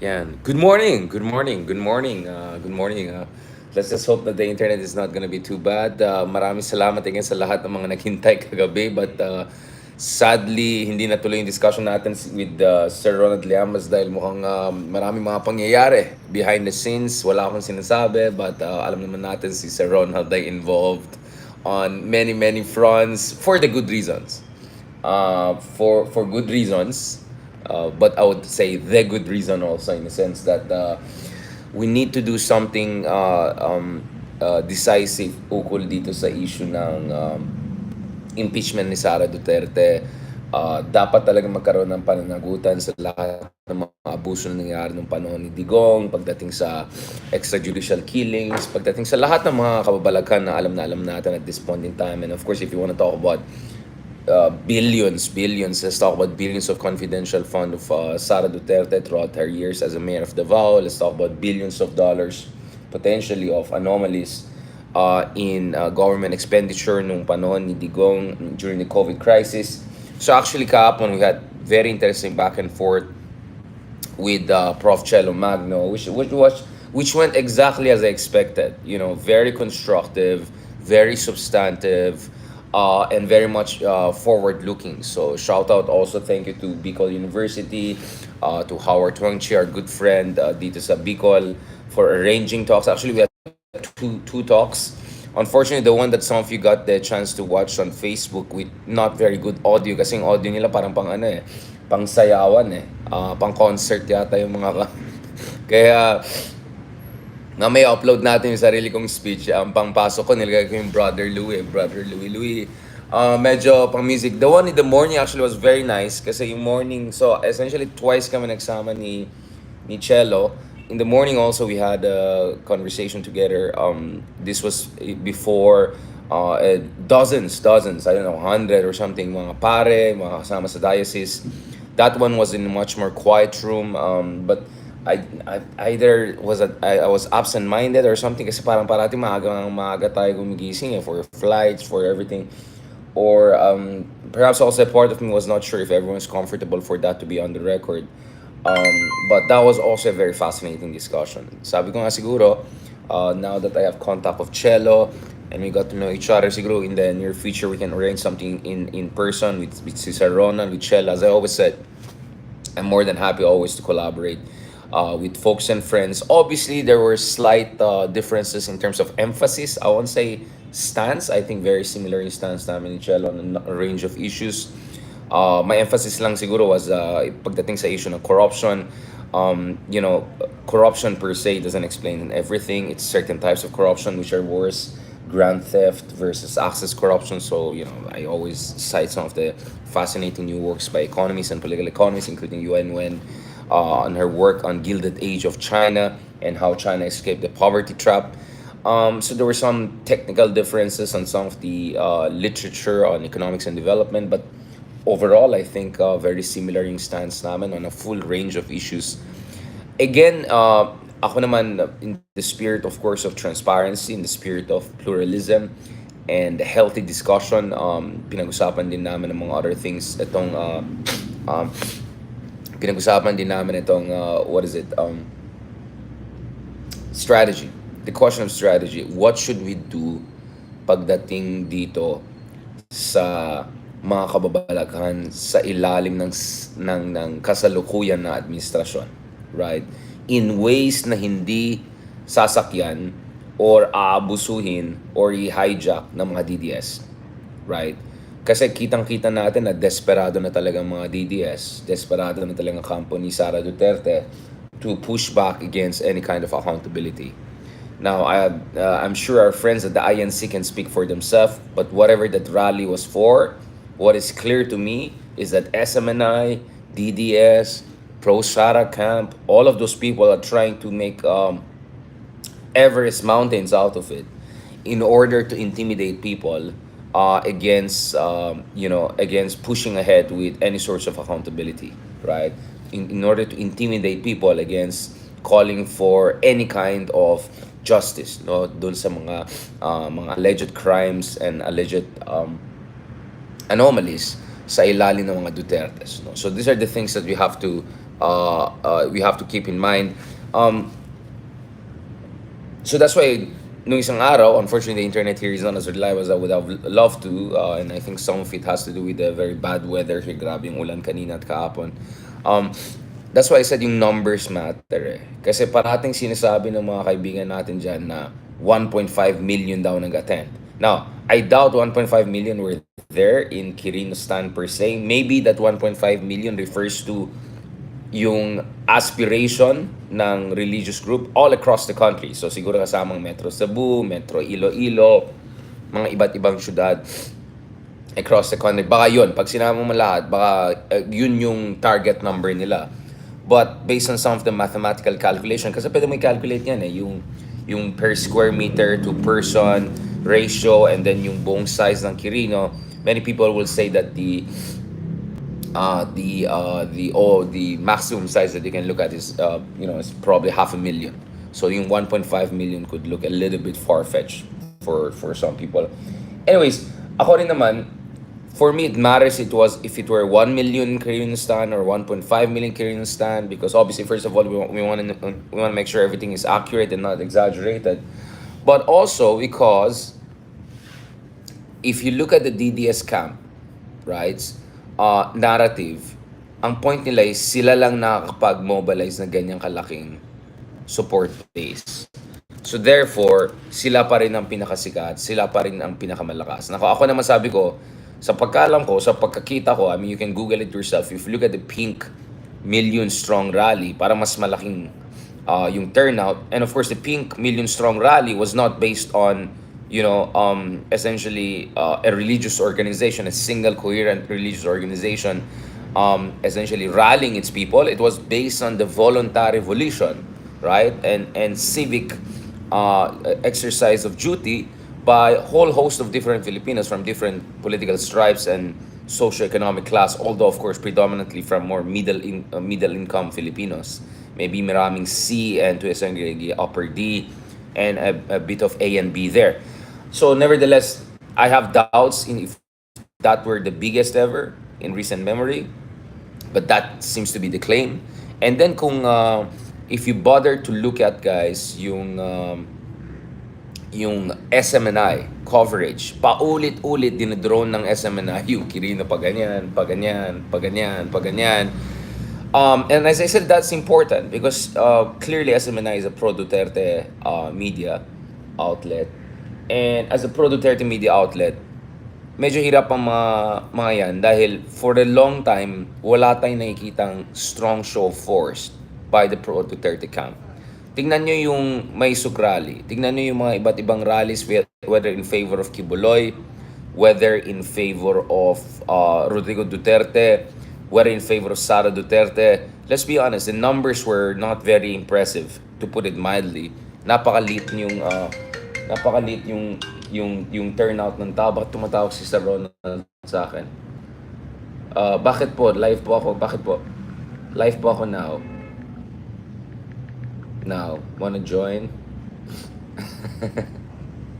Yan. Good morning. Good morning. Good morning. Good morning. Let's just hope that the internet is not gonna be too bad. Maraming salamat again sa lahat ng mga naghintay kagabi. But sadly, hindi natuloy yung discussion natin with Sir Ronald Llamas dahil mukhang maraming mga pangyayari behind the scenes. Wala akong sinasabi. But alam naman natin si Sir Ronald ay involved on many, many fronts for the good reasons. For good reasons. But I would say the good reason also in the sense that we need to do something decisive ukol dito sa issue ng impeachment ni Sara Duterte. Dapat talaga magkaroon ng pananagutan sa lahat ng mga abuso na nangyari nung panahon ni Digong, pagdating sa extrajudicial killings, pagdating sa lahat ng mga kababalaghan na alam natin at this point in time. And of course, if you want to talk about billions. Let's talk about billions of confidential fund of Sara Duterte throughout her years as a mayor of Davao. Let's talk about billions of dollars potentially of anomalies in government expenditure nung panahon ni Digong during the COVID crisis. So actually kahapon we had very interesting back and forth with Prof. Cello Magno, which went exactly as I expected. You know, very constructive, very substantive, and very much forward-looking. So shout out also, thank you to Bicol University, to Howard Tuangchi, our good friend dito sa Bicol, for arranging talks. Actually, we had two talks. Unfortunately, the one that some of you got the chance to watch on Facebook with not very good audio kasi yung audio nila parang pang ano pang sayawan pang concert yata yung mga kaya may upload natin yung sarili kong speech. Ang pangpasok ko, nilagay ko yung Brother Louie. Medyo pang music. The one in the morning actually was very nice kasi yung morning, so essentially twice kami nagsama ni Cello. In the morning also we had a conversation together. This was before dozens, I don't know, 100 or something, mga pare, mga kasama sa diocese. That one was in a much more quiet room, but I either I was absent-minded or something kasi parang parati maaga tayo gumigising for flights, for everything. Or perhaps also a part of me was not sure if everyone's comfortable for that to be on the record. But that was also a very fascinating discussion. Sabi ko nga siguro, now that I have contact of Cello and we got to know each other, siguro in the near future we can arrange something in person with Cesar Ronald, with Cello. As I always said, I'm more than happy always to collaborate with folks and friends. Obviously, there were slight differences in terms of emphasis. I won't say stance. I think very similar in stance namin ni Chelo on a range of issues. My emphasis lang siguro was pagdating sa issue ng corruption. You know, corruption per se doesn't explain everything. It's certain types of corruption which are worse. Grand theft versus access corruption. So, you know, I always cite some of the fascinating new works by economists and political economists, including Yuan Wen, on her work on Gilded Age of China and how China escaped the poverty trap. So there were some technical differences on some of the literature on economics and development, but overall, I think very similar yung stance namin on a full range of issues. Again, ako naman in the spirit, of course, of transparency, in the spirit of pluralism and healthy discussion, pinag-usapan din namin ng mga other things. Pinag-usapan din namin itong, strategy. The question of strategy. What should we do pagdating dito sa mga kababalaghan sa ilalim ng kasalukuyan na administrasyon, right? In ways na hindi sasakyan or aabusuhin or i-hijack ng mga DDS, right? Kasi kitang-kita natin na desperado na talagang mga DDS, desperado na talagang kampo ni Sara Duterte to push back against any kind of accountability. Now, I'm sure our friends at the INC can speak for themselves, but whatever that rally was for, what is clear to me is that SMNI, DDS, Pro-Sara camp, all of those people are trying to make Everest mountains out of it in order to intimidate people against pushing ahead with any sorts of accountability, right? In order to intimidate people against calling for any kind of justice, no, dun sa mga alleged crimes and alleged anomalies sa ilalim ng mga Dutertes, no. So these are the things that we have to we have to keep in mind. Um, so that's why nung isang araw, unfortunately, the internet here is not as reliable as I would have loved to. And I think some of it has to do with the very bad weather here. Grabe yung ulan kanina at kahapon. Um, that's why I said yung numbers matter eh. Kasi parating sinasabi ng mga kaibigan natin dyan na 1.5 million daw nag-attend. Now, I doubt 1.5 million were there in Quirino Stan per se. Maybe that 1.5 million refers to yung aspiration ng religious group all across the country. So siguro kasamang Metro Cebu, Metro Iloilo, mga iba't ibang syudad across the country. Baka yun, pag sinama mo lahat, baka yun yung target number nila. But based on some of the mathematical calculation, kasi pwede mo i-calculate yan eh, yung per square meter to person ratio and then yung buong size ng Quirino, many people will say that the maximum size that you can look at is is probably 500,000. So yung 1.5 million could look a little bit far-fetched for some people. Anyways, ako rin naman, for me it matters it was if it were 1 million Korean stan or 1.5 million Korean stan, because obviously first of all we want to make sure everything is accurate and not exaggerated, but also because if you look at the DDS camp, right, narrative, ang point nila is sila lang nakakapag-mobilize na ganyang kalaking support base. So therefore, sila pa rin ang pinakasikat, sila pa rin ang pinakamalakas. Ako naman sabi ko, sa pagkaalam ko, sa pagkakita ko, I mean, you can Google it yourself. If you look at the pink million strong rally, para mas malaking yung turnout. And of course, the pink million strong rally was not based on essentially a religious organization, a single coherent religious organization, essentially rallying its people. It was based on the voluntary volition, right, and civic exercise of duty by a whole host of different Filipinos from different political stripes and socioeconomic class, although of course predominantly from more middle income Filipinos. Maybe maraming C and to a certain degree upper D and a bit of A and B there. So nevertheless, I have doubts in if that were the biggest ever in recent memory, but that seems to be the claim. And then kung if you bother to look at guys yung SMNI coverage, paulit-ulit dinodrone ng SMNI yung Quirino pa ganyan, pa ganyan, pa ganyan, pa ganyan. And as I said, that's important because clearly SMNI is a pro-Duterte media outlet. And as a pro-Duterte media outlet, medyo hirap ang mga yan dahil for a long time, wala tayong nakikitang strong show of force by the pro-Duterte camp. Tingnan nyo yung may rally. Tingnan nyo yung mga iba't ibang rallies, whether in favor of Kibuloy, whether in favor of Rodrigo Duterte, whether in favor of Sara Duterte. Let's be honest, the numbers were not very impressive, to put it mildly. Napakalit yung turnout ng tao. Bakit tumatawag si Sir Ronald sa akin? Bakit po? Live po ako. Bakit po? Live po ako now. Now, wanna join?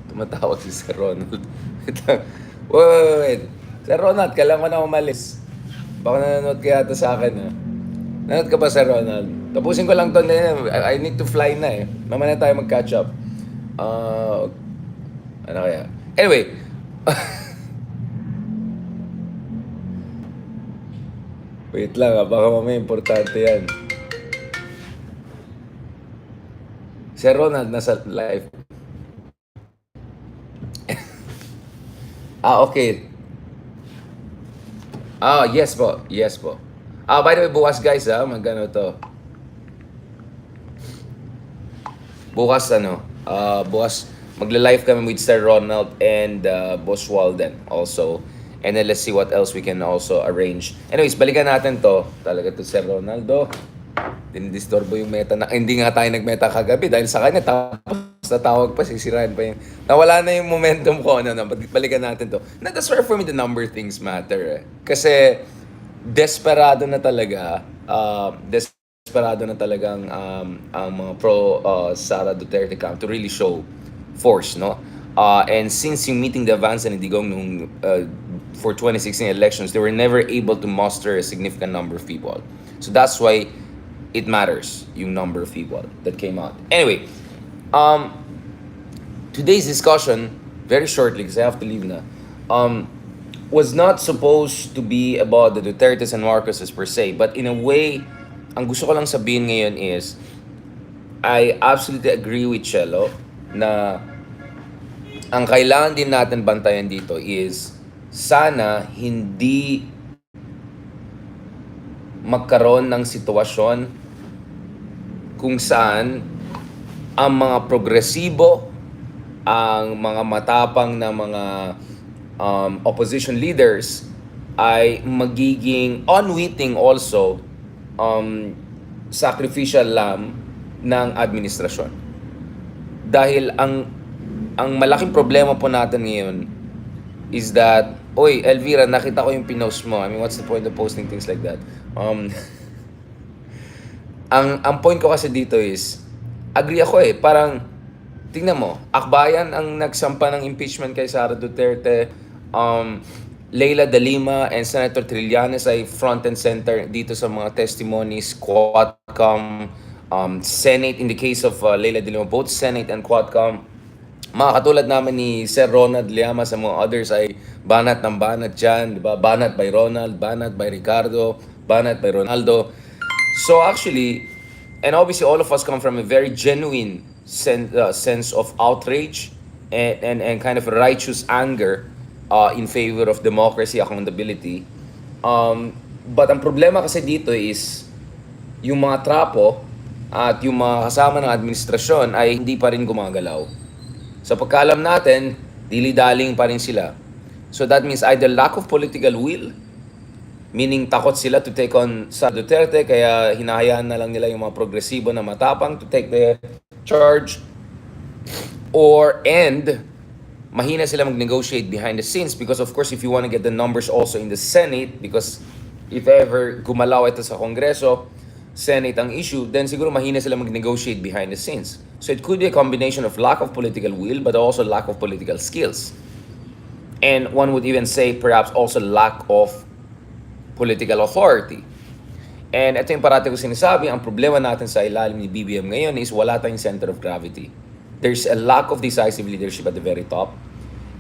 Tumatawag si Sir Ronald. wait. Sir Ronald, kailangan ko na umalis. Baka nanonood ka yata sa akin, ha? Nanonood ka ba, Sir Ronald? Tapusin ko lang to. I need to fly na, eh. Mamaya na tayo mag-catch up. Ano kaya? Anyway. Wait lang, ha? Baka mamaya importante yan. Sir Ronald, nasa live. Okay. Yes po. Yes po. By the way, bukas guys, magano to. Bukas bukas magla-live kami with Sir Ronald and Boss Walden also. And then let's see what else we can also arrange. Anyways, balikan natin to. Talaga to Sir Ronaldo. Dinidisturbo yung meta na hindi nga tayo nagmeta kagabi dahil sa kanya, tapos natawag pa, sisirain pa yun. Nawala na yung momentum ko. Balikan natin to. That's where for me the number things matter. Kasi desperado na talaga ang mga pro Sara Duterte camp to really show force, no? And since yung meeting the Advance and Digong nung for 2016 elections, they were never able to muster a significant number of people. So that's why it matters yung number of people that came out. Anyway, um, today's discussion, very shortly because I have to leave na, was not supposed to be about the Dutertes and Marcoses per se, but in a way, ang gusto ko lang sabihin ngayon is, I absolutely agree with Chelo na ang kailangan din natin bantayan dito is sana hindi magkaroon ng sitwasyon kung saan ang mga progresibo, ang mga matapang na mga opposition leaders ay magiging unwitting also sacrificial lamb ng administrasyon. Dahil ang malaking problema po natin ngayon is that, oy, Elvira, nakita ko yung pinost mo. I mean, what's the point of posting things like that? Ang point ko kasi dito is, agree ako parang, tingnan mo, Akbayan ang nagsampa ng impeachment kay Sara Duterte, Leila de Lima and Senator Trillanes ay front and center dito sa mga testimonies, Quadcom, Senate, in the case of Leila de Lima, both Senate and Quadcom. Mga katulad namin ni Sir Ronald Llamas sa mga others ay banat ng banat dyan, di ba? Banat by Ronald, banat by Ricardo, banat by Ronaldo. So actually, and obviously all of us come from a very genuine sense of outrage and kind of righteous anger in favor of democracy, accountability. But ang problema kasi dito is yung mga trapo at yung mga kasama ng administrasyon ay hindi pa rin gumagalaw. Sa pagkaalam natin, dili-daling pa rin sila. So that means either lack of political will, meaning takot sila to take on sa Duterte, kaya hinahayaan na lang nila yung mga progresibo na matapang to take the charge, and mahina sila mag-negotiate behind the scenes because of course if you want to get the numbers also in the Senate, because if ever gumalaw ito sa Kongreso, Senate ang issue, then siguro mahina sila mag-negotiate behind the scenes. So it could be a combination of lack of political will but also lack of political skills. And one would even say perhaps also lack of political authority. And ito yung parati ko sinasabi, ang problema natin sa ilalim ni BBM ngayon is wala tayong center of gravity. There's a lack of decisive leadership at the very top.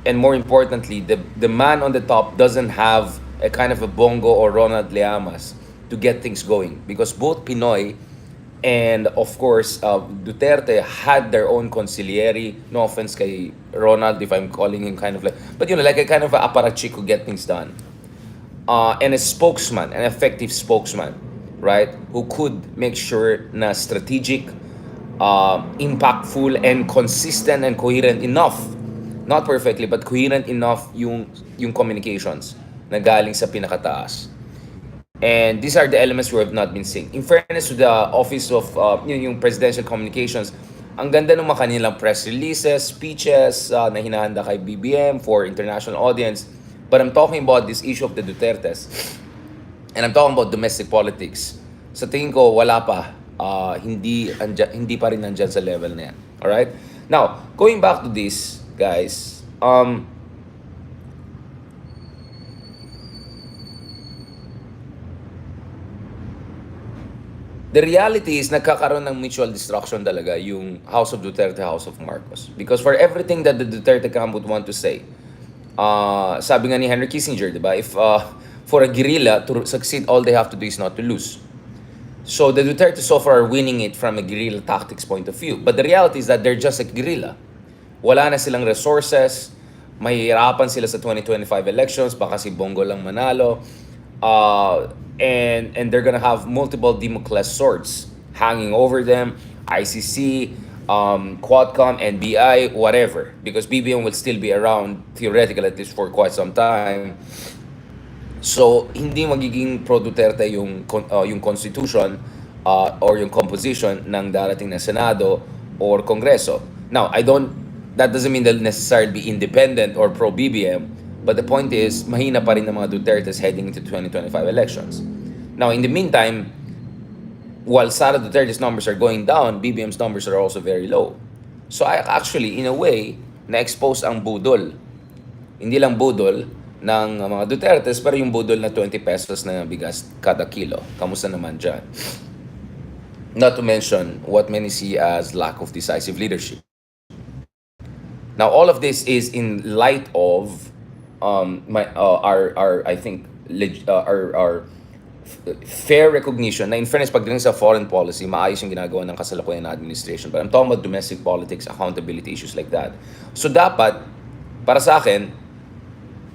And more importantly, the man on the top doesn't have a kind of a Bongo or Ronald Llamas to get things going, because both Pinoy and of course Duterte had their own consigliere. No offense kay Ronald if I'm calling him kind of like, but like a kind of a apparatchik who get things done, and a spokesman, an effective spokesman, right, who could make sure na strategic, impactful and consistent and coherent enough, not perfectly but coherent enough yung communications na galing sa pinakataas. And these are the elements we have not been seeing. In fairness to the Office of yung Presidential Communications, ang ganda ng mga kanilang press releases, speeches na hinahanda kay BBM for international audience. But I'm talking about this issue of the Dutertes. And I'm talking about domestic politics. Sa tingin ko, wala pa. Hindi pa rin nandyan sa level na yan. Alright? Now, going back to this, guys, the reality is nagkakaroon ng mutual destruction talaga yung House of Duterte, House of Marcos. Because for everything that the Duterte camp would want to say, sabi nga ni Henry Kissinger, di ba? If for a guerrilla to succeed, all they have to do is not to lose. So the Duterte so far are winning it from a guerrilla tactics point of view. But the reality is that they're just a guerrilla. Wala na silang resources, mahihirapan sila sa 2025 elections, baka si Bongo lang manalo. And they're gonna have multiple Damocles swords hanging over them, ICC, Quadcom, NBI, whatever, because BBM will still be around theoretically at least for quite some time. So hindi magiging pro Duterte yung constitution or yung composition ng darating na Senado or Kongreso. Now, that doesn't mean they'll necessarily be independent or pro BBM. But the point is, mahina pa rin ng mga Dutertes heading into 2025 elections. Now, in the meantime, while Sara Duterte's numbers are going down, BBM's numbers are also very low. So I actually, in a way, na-expose ang budol. Hindi lang budol ng mga Dutertes, pero yung budol na 20 pesos na bigas kada kilo. Kamusta naman dyan? Not to mention what many see as lack of decisive leadership. Now, all of this is in light of my our I think our fair recognition na in fairness pagdating sa foreign policy, maayos yung ginagawa ng kasalukuyan na administration. But I'm talking about domestic politics, accountability issues like that. So dapat, para sa akin,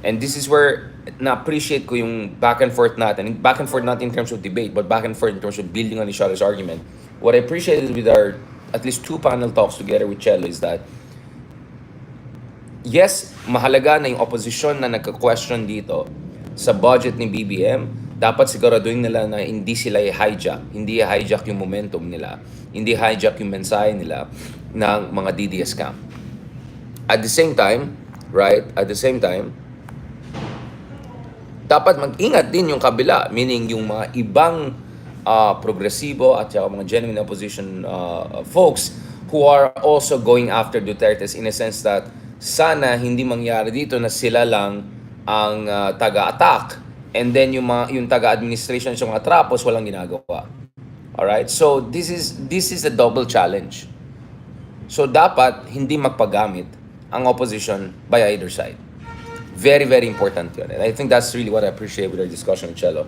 and this is where na-appreciate ko yung back and forth natin. Back and forth not in terms of debate, but back and forth in terms of building on each other's argument. What I appreciated with our at least two panel talks together with Chelo is that yes, mahalaga na yung opposition na nagka-question dito sa budget ni BBM, dapat siguraduhin nila na hindi sila i-hijack, hindi i-hijack yung momentum nila, hindi hijack yung mensahe nila ng mga DDS camp. At the same time, right, at the same time, dapat mag-ingat din yung kabila, meaning yung mga ibang progresibo at saka mga genuine opposition folks who are also going after Duterte's in a sense that sana hindi mangyari dito na sila lang ang taga-attack and then yung taga-administration sa mga trapos walang ginagawa. Alright? So this is a double challenge. So dapat hindi magpagamit ang opposition by either side. Very, very important yun. And I think that's really what I appreciate with our discussion with Chelo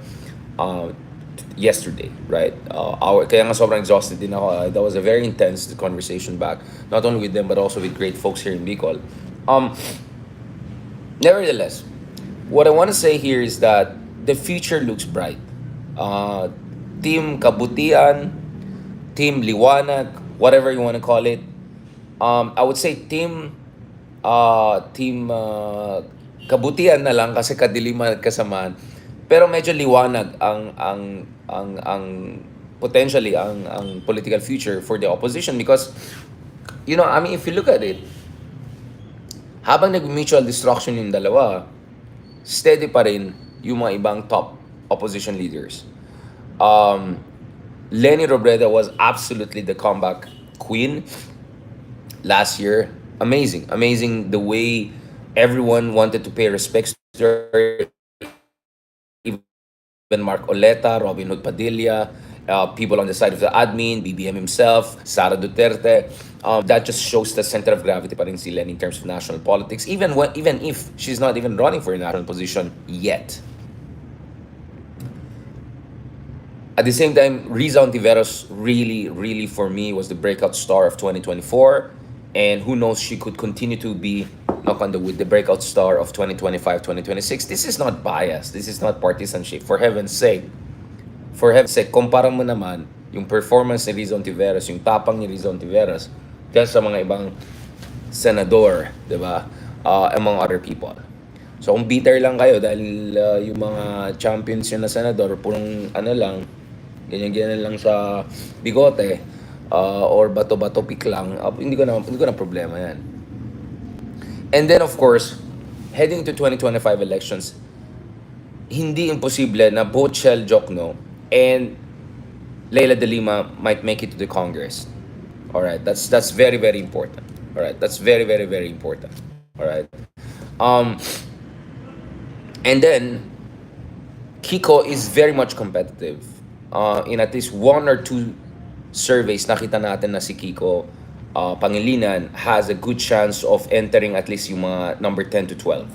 yesterday, right? Kaya nga sobrang exhausted din ako. That was a very intense conversation back, not only with them, but also with great folks here in Bicol. Nevertheless, what I want to say here is that the future looks bright. Team Kabutihan, Team Liwanag, whatever you want to call it. I would say Team Kabutihan na lang kasi kadiliman at kasamaan. Pero medyo liwanag ang potentially ang political future for the opposition because I mean if you look at it, habang nag-mutual destruction yung dalawa, steady pa rin yung mga ibang top opposition leaders. Leni Robredo was absolutely the comeback queen last year. Amazing the way everyone wanted to pay respects to her. Even Mark Oleta, Robin Hood Padilla, people on the side of the admin, BBM himself, Sara Duterte. That just shows the center of gravity pa rin si Leni in terms of national politics, even if she's not even running for a national position yet. At the same time, Risa Ontiveros really for me was the breakout star of 2024, and who knows, she could continue to be, knock on the wood, the breakout star of 2025, 2026. This is not bias. This is not partisanship. For heaven's sake, kumpara mo naman yung performance ni Risa Ontiveros, yung tapang ni Risa Ontiveros, dyan sa mga ibang senador, di ba? Among other people. So kung bitter lang kayo dahil yung mga champions yun na senador, purong lang, ganyan lang sa bigote, or bato-bato pick lang, hindi ko na problema yan. And then of course, heading to 2025 elections, hindi imposible na both Shell Jokno and Leila de Lima might make it to the Congress. All right, that's very important. All right, that's very important. All right. And then Kiko is very much competitive. In at least one or two surveys, nakita natin na si Kiko Pangilinan has a good chance of entering at least yung mga number 10 to 12.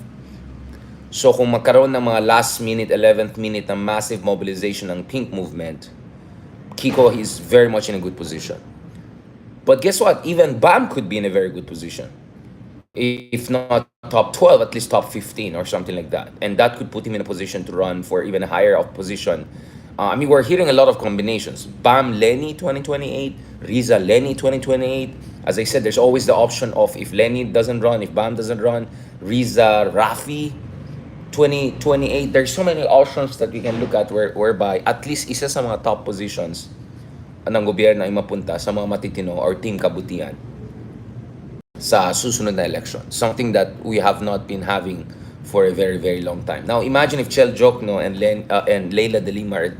So kung magkaroon ng mga last minute, 11th minute na massive mobilization ng pink movement, Kiko is very much in a good position. But guess what? Even BAM could be in a very good position. If not top 12, at least top 15 or something like that. And that could put him in a position to run for even a higher position. I mean, we're hearing a lot of combinations. BAM Leni 2028, Risa Leni 2028. As I said, there's always the option of if Leni doesn't run, if BAM doesn't run, Risa Rafi 2028. There's so many options that we can look at whereby at least isa sa mga top positions ng gobyerno ay mapunta sa mga matitino or team kabutihan sa susunod na election. Something that we have not been having for a very long time. Now, imagine if Chel Jokno and Leila de Lima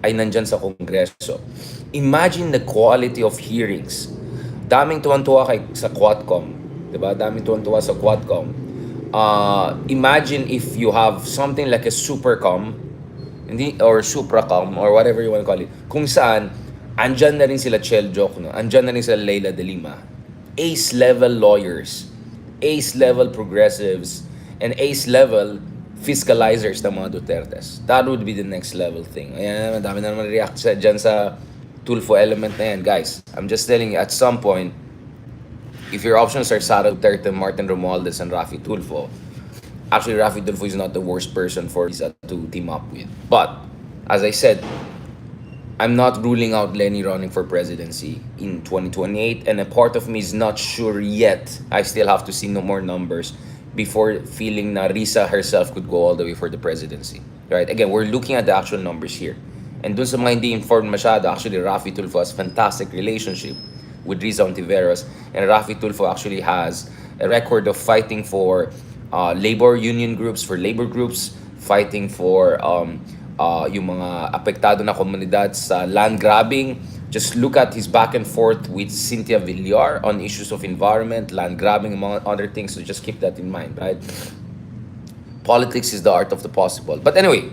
ay nandyan sa Kongreso. Imagine the quality of hearings. Daming tuwan-tuwa sa Quadcom. Diba? Daming tuwan-tuwa sa Quadcom. Imagine if you have something like a supercom, or supracom, or whatever you want to call it, kung saan Andyan na rin sila Chel Jokno, andyan na rin sila Leila de Lima. Ace-level lawyers, ace-level progressives, and ace-level fiscalizers ng mga Dutertes. That would be the next level thing. Ayan, madami na naman react dyan sa Tulfo element na yan. Guys, I'm just telling you, at some point, if your options are Sara Duterte, Martin Romualdez, and Rafi Tulfo, actually Rafi Tulfo is not the worst person for Risa to team up with. But, as I said, I'm not ruling out Leni running for presidency in 2028, and a part of me is not sure yet. I still have to see no more numbers before feeling na Risa herself could go all the way for the presidency. Right? Again, we're looking at the actual numbers here. And dun sa mga hindi informed masyado, actually Rafi Tulfo has fantastic relationship with Risa Ontiveros, and Rafi Tulfo actually has a record of fighting for labor union groups, for labor groups, fighting for yung mga apektado na komunidad sa land grabbing. Just look at his back and forth with Cynthia Villar on issues of environment, land grabbing, among other things. So just keep that in mind, right? Politics is the art of the possible. But anyway,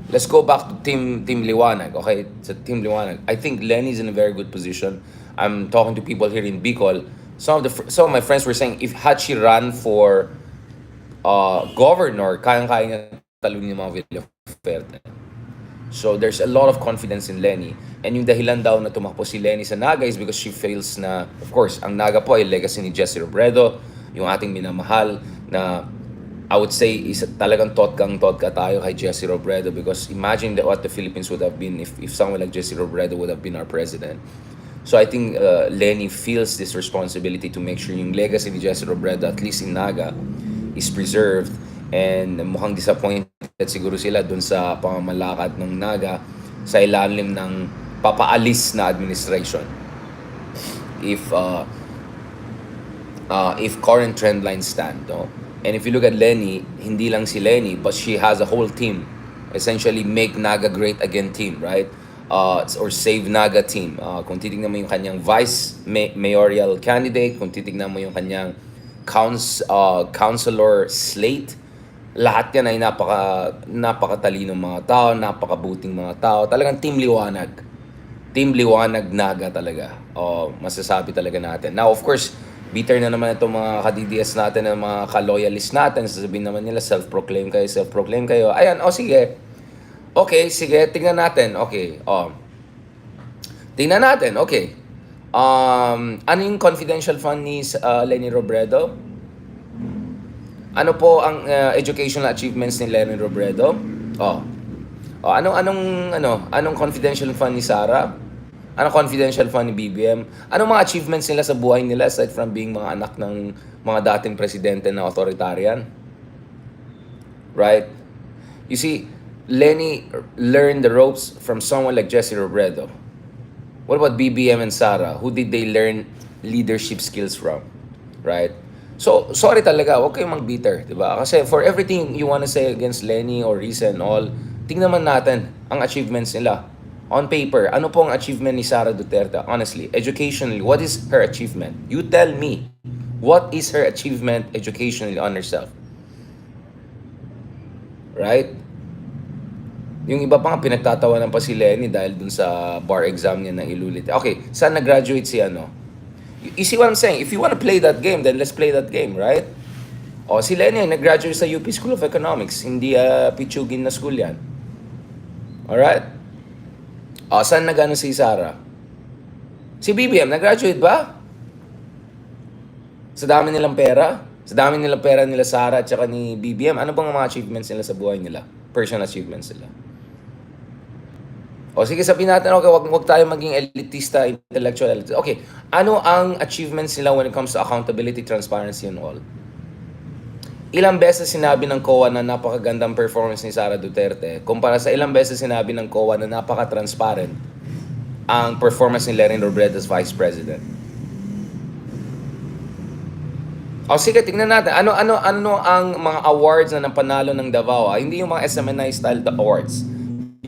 let's go back to Team Liwanag, okay? Sa Team Liwanag, I think Leni is in a very good position. I'm talking to people here in Bicol. Some of my friends were saying if had she run for governor, kayang-kaya niya talunin yung mga Villaferte. So there's a lot of confidence in Leni. And yung dahilan daw na tumakbo si Leni sa Naga is because she feels na, of course, ang Naga po ay legacy ni Jesse Robredo, yung ating minamahal na I would say is talagang totgang-totka tayo kay Jesse Robredo, because imagine what the Philippines would have been if someone like Jesse Robredo would have been our president. So I think Leni feels this responsibility to make sure yung legacy ni Jesse Robredo, at least in Naga, is preserved. And mukhang disappointed siguro sila dun sa pamamalakad ng Naga sa ilalim ng papaalis na administration. If current trend lines stand, no? And if you look at Leni, hindi lang si Leni, but she has a whole team. Essentially, make Naga great again team, right? Or save Naga team. Kung titignan mo yung kanyang vice mayoral candidate, kung titignan mo yung kanyang councilor slate, lahat yan ay napakatalinong mga tao, napakabuting mga tao. Talagang Team Liwanag. Team Liwanag Naga talaga. Masasabi talaga natin. Now, of course, bitter na naman itong mga ka-DDS natin, ng mga ka-loyalist natin. Sasabihin naman nila, self-proclaim kayo. Ayan, sige. Okay, sige, tingnan natin. Okay, tingnan natin, okay. Ano yung confidential fund ni Leni Robredo? Ano po ang educational achievements ni Leni Robredo? Anong confidential fund ni Sara? Anong confidential fund ni BBM? Anong mga achievements nila sa buhay nila aside from being mga anak ng mga dating presidente na authoritarian? Right? You see, Leni learned the ropes from someone like Jesse Robredo. What about BBM and Sara? Who did they learn leadership skills from? Right? So, sorry talaga, huwag kayong mag-bitter, di ba? Kasi for everything you wanna say against Leni or Risa and all, tingnan man natin ang achievements nila. On paper, ano po ang achievement ni Sara Duterte? Honestly, educationally, what is her achievement? You tell me, what is her achievement educationally on herself? Right? Yung iba pa nga, pinagtatawanan pa si Leni dahil dun sa bar exam niya na ilulit. Okay, saan nag-graduate si ano? You see what I'm saying? If you want to play that game, then let's play that game, right? Si Leni nag-graduate sa UP School of Economics. Hindi Pichugin na school yan. Alright? Saan nag-ano si Sara? Si BBM, nag-graduate ba? Sa dami nilang pera? Sa dami nilang pera nila Sara at saka ni BBM, ano bang mga achievements nila sa buhay nila? Personal achievements nila. Sige, sabihin natin, okay, wag tayo maging elitista, intellectual. Okay, ano ang achievements nila when it comes to accountability, transparency, and all? Ilang beses sinabi ng COA na napakagandang performance ni Sara Duterte kumpara sa ilang beses sinabi ng COA na napaka-transparent ang performance ni Leni Robredo as Vice President? Sige, tingnan natin. Ano ang mga awards na napanalo ng Davao? Hindi yung mga SMNI style awards.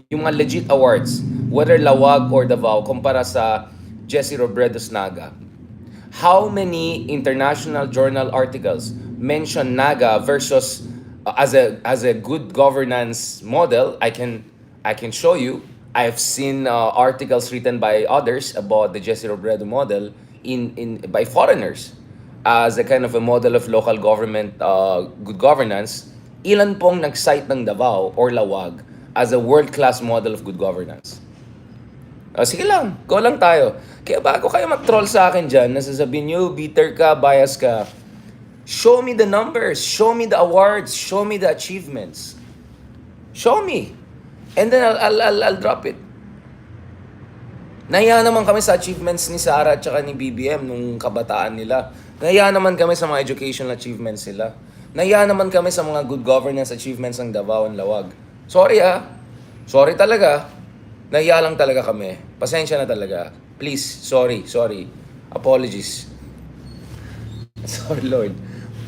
Yung mga legit awards, whether Lawag or Davao, kumpara sa Jesse Robredo's Naga. How many international journal articles mention Naga versus as a good governance model? I can show you. I've seen articles written by others about the Jesse Robredo model in by foreigners as a kind of a model of local government good governance. Ilan pong nag-cite ng Davao or Lawag as a world-class model of good governance? Sige lang, go lang tayo. Kaya bago kayo mag-troll sa akin dyan, nasasabihin nyo, bitter ka, bias ka, show me the numbers, show me the awards, show me the achievements. Show me. And then I'll drop it. Nahiya naman kami sa achievements ni Sarah at saka ni BBM nung kabataan nila. Nahiya naman kami sa mga educational achievements nila. Nahiya naman kami sa mga good governance achievements ng Davao and Lawag. Sorry Sorry talaga. Nahiya lang talaga kami. Pasensya na talaga. Please, sorry. Apologies. Sorry, Lord.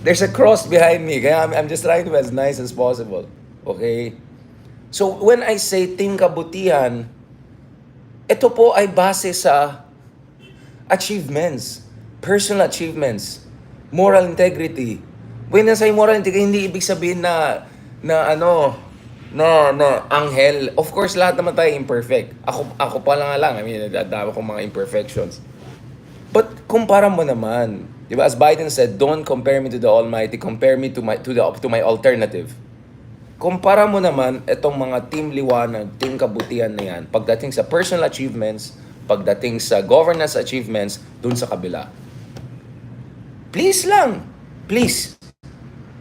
There's a cross behind me. Kaya I'm just trying to be as nice as possible. Okay? So, when I say Team Kabutihan, ito po ay base sa achievements, personal achievements, moral integrity. When I say moral integrity, hindi ibig sabihin na anghel. Of course, lahat naman tayo imperfect. Ako pa lang. I mean, dami kong mga imperfections. But kumpara mo naman, 'di ba? As Biden said, don't compare me to the Almighty, compare me to my alternative. Kumpara mo naman itong mga Team Liwanag, Team Kabutihan na yan, pagdating sa personal achievements, pagdating sa governance achievements, dun sa kabila. Please lang. Please.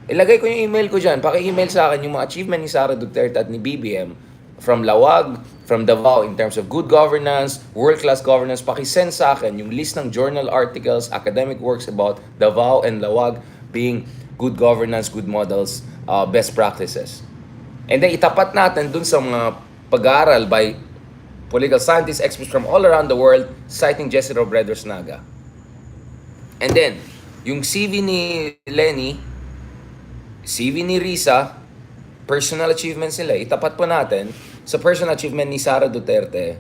Ilagay ko yung email ko dyan. Paki-email sa akin yung mga achievement ni Sara Duterte at ni BBM from Lawag, from Davao in terms of good governance, world-class governance. Paki-send sa akin yung list ng journal articles, academic works about Davao and Lawag being good governance, good models, best practices. And then itapat natin dun sa mga pag-aaral by political scientists, experts from all around the world, citing Jesse Robredo's Naga. And then, yung CV ni Leni, CV ni Risa, personal achievements nila, itapat po natin sa personal achievement ni Sara Duterte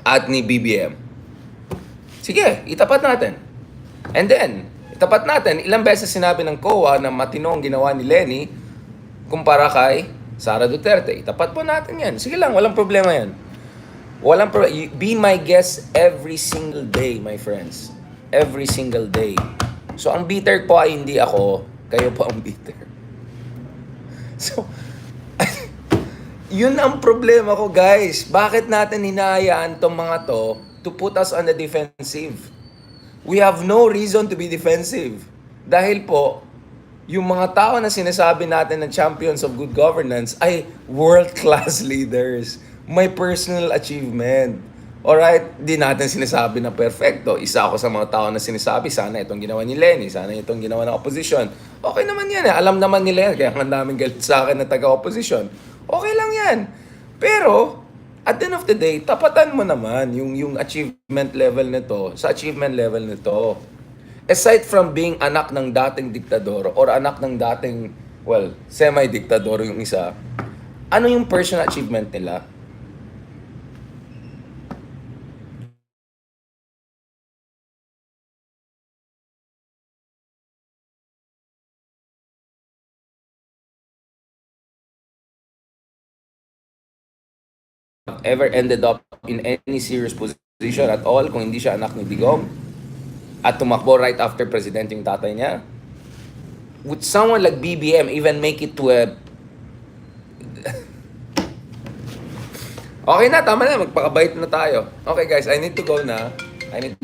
at ni BBM. Sige, itapat natin. And then, itapat natin, ilang beses sinabi ng COA na matinong ginawa ni Leni kumpara kay Sara Duterte. Itapat po natin yan. Sige lang, walang problema yan. Be my guest every single day, my friends. Every single day. So, ang bitter po ay hindi ako, kayo po ang bitter. So, yun ang problema ko, guys. Bakit natin hinahayaan tong mga to put us on the defensive? We have no reason to be defensive. Dahil po, yung mga tao na sinasabi natin na champions of good governance ay world-class leaders. May personal achievement. Alright? Di natin sinasabi na perfecto. Isa ako sa mga tao na sinasabi, sana itong ginawa ni Leni, sana itong ginawa ng opposition. Okay naman yan. Alam naman nila yan. Kaya ang daming galit sa akin na taga-opposition. Okay lang yan. Pero, at the end of the day, tapatan mo naman yung achievement level nito sa achievement level nito. Aside from being anak ng dating diktador or anak ng dating, well, semi-diktador yung isa, ano yung personal achievement nila? Ever ended up in any serious position at all kung hindi siya anak ni Digong at tumakbo right after president yung tatay niya? Would someone like BBM even make it to a... Okay na, tama na. Magpakabait na tayo. Okay guys, I need to go na. Yan,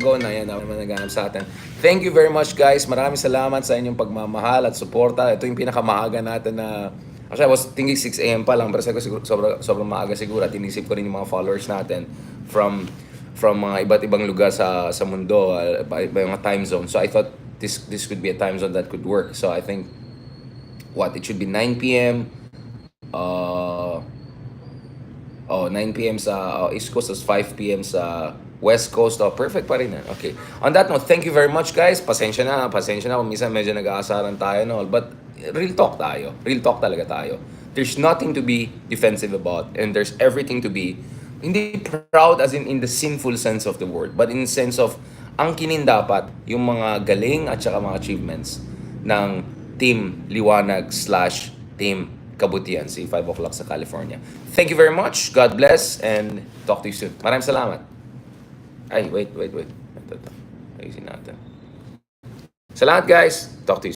dami naman naghanap sa atin. Thank you very much guys. Maraming salamat sa inyong pagmamahal at suporta. Ito yung pinakamaaga natin na... Actually, I was thinking 6 a.m. pa lang. Pero siguro, sobrang maaga siguro. At inisip ko rin yung mga followers natin from mga iba't ibang lugar sa mundo, by mga time zone. So I thought this could be a time zone that could work. So I think, it should be 9 p.m. 9 p.m. sa East Coast, as 5 p.m. sa West Coast. Perfect pa rin. Okay. On that note, thank you very much guys. Pasensya na kung minsan medyo nag-aasaran tayo and all. But real talk tayo. Real talk talaga tayo. There's nothing to be defensive about. And there's everything to be, hindi proud as in the sinful sense of the word, but in the sense of, angkinin dapat yung mga galing at saka mga achievements ng Team Liwanag / Team Kabutihan, si 5 o'clock sa California. Thank you very much. God bless and talk to you soon. Maraming salamat. Ay, wait. Ito. Ayusin natin. Salamat guys. Talk to you soon.